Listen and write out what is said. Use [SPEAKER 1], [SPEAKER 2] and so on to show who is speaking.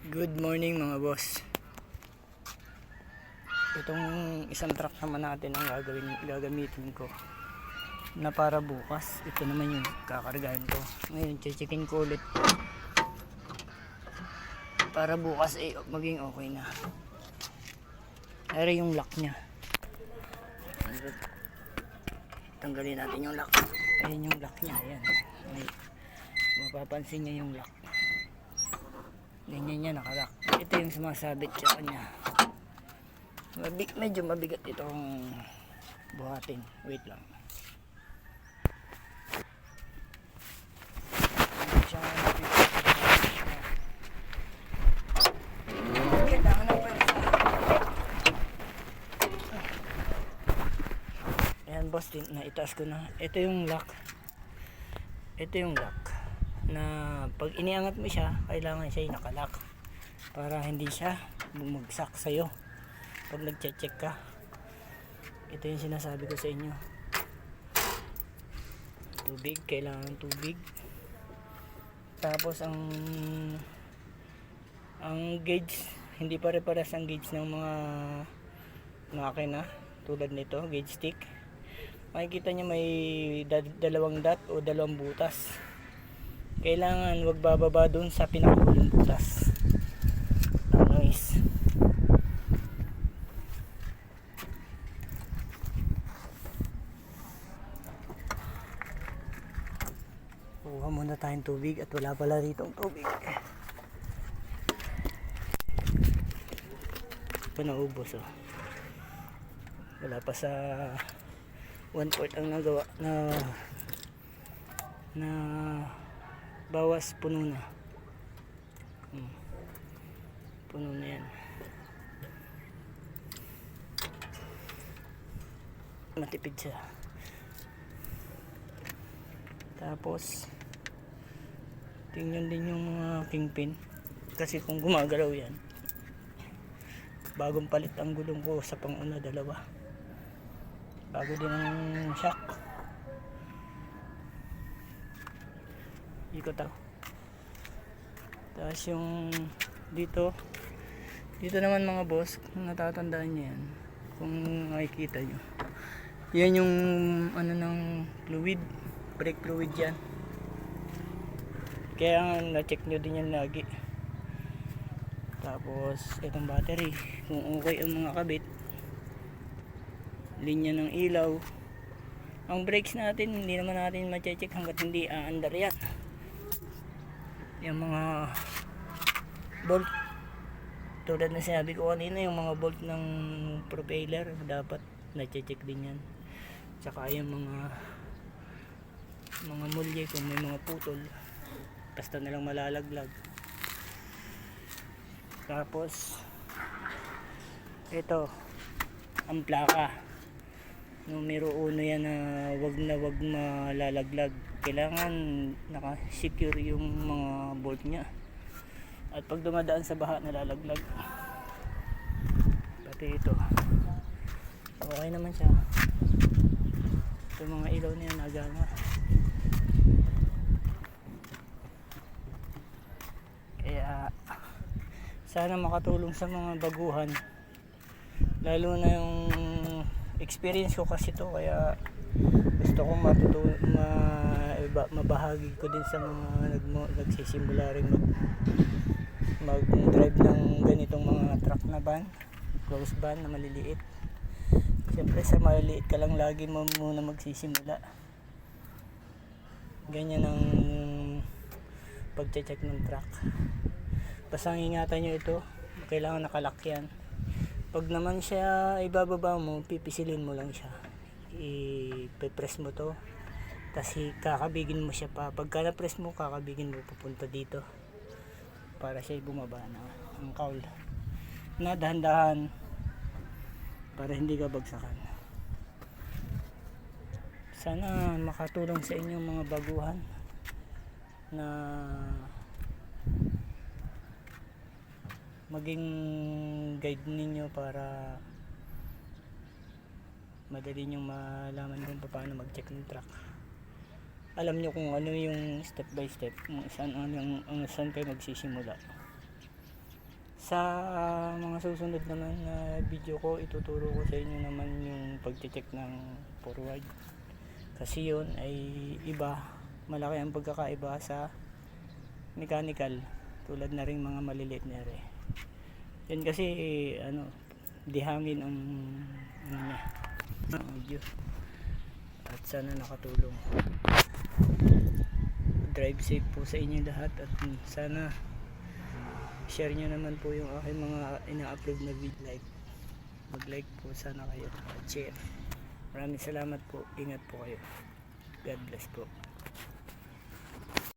[SPEAKER 1] Good morning mga boss. Itong isang truck naman natin ang gagamitin ko na para bukas. Ito naman yung kakargahan ko. Ngayon checkin ko ulit para bukas maging okay na. Ay yung lock nya. Tanggalin natin yung lock. Ayun yung lock nya. Ayan. Ay, mapapansin nyo yung lock. Ganyan niya nakalock. Ito yung sumasabit sa kanya. Medyo mabigat itong buhatin. Wait lang. Kailangan ng pwersa. Ayan boss, naitaas ko na. Ito yung lock. Ito yung lock na pag iniangat mo siya, kailangan siya nakalock para hindi siya bumagsak sa'yo pag nagche-check ka. Ito yung sinasabi ko sa inyo. Tubig, kailangan tubig. Tapos ang gauge, hindi pare-pares ang gauge ng mga makina tulad nito, gauge stick. Makikita nyo may dalawang dot o dalawang butas. Kailangan wag bababa dun sa pinakahuling butas. Nice. Kuha muna tayong tubig at wala pala rito ang tubig. Panaubos oh. Wala pa sa 1/4 ang nagawa na bawas puno na. Puno na yan. Matipid siya. Tapos tingnan din yung mga kingpin kasi kung gumagalaw yan, bagong palit ang gulong ko sa panguna, dalawa. Bago din ang shock. Ikot ako. Tapos yung dito naman mga boss, kung natatandaan nyo yan, kung makikita nyo, yan yung ano ng fluid, brake fluid yan. Kaya na-check nyo din yan lagi. Tapos itong battery, kung okay ang mga kabit, linya ng ilaw. Ang brakes natin, hindi naman natin ma-check hanggat hindi aandar yan. Yung mga bolt, tulad na sinabi ko kanina, yung mga bolt ng propeller dapat na-check din yan. Tsaka yung mga mulye, kung may mga putol, basta na lang malalaglag. Tapos ito ang plaka, numero 1 yan na wag malalaglag. Kailangan naka-secure yung mga bolt nya, at pag dumadaan sa baha nalalaglag. Pati ito okay naman siya. Ito mga ilaw na yan nagana. Kaya sana makatulong sa mga baguhan, lalo na yung experience ko kasi to, kaya gusto kong mabahagi ko din sa mga nagsisimula rin mag-drive ng ganitong mga truck na van, close van na maliliit. Siyempre sa maliliit ka lang lagi mo muna magsisimula. Ganyan ang pag-check ng truck. Basta ingatan nyo ito, kailangan nakalock yan. Pag naman siya ibababa mo, pipisilin mo lang siya, i-press mo to, tapos kakabigin mo siya pa. Pagka na-press mo, kakabigin mo papunta dito para siya bumaba na ang cowl na dahan-dahan para hindi ka bagsakan. Sana makatulong sa inyo mga baguhan na maging guide ninyo para madali nyo malaman kung paano mag-check ng truck. Alam nyo kung ano yung step by step, kung saan kayo magsisimula. Sa mga susunod naman na video ko, ituturo ko sa inyo naman yung pagche-check ng forward. Kasi yun ay iba, malaki ang pagkakaiba sa mechanical, tulad na rin mga maliliit na ere. Yan kasi di hangin ang niya, ang audio. At sana nakatulong. Drive safe po sa inyo lahat, at sana share nyo naman po yung aking mga ina-upload na video. Mag-like po sana kayo at share. Maraming salamat po. Ingat po kayo. God bless po.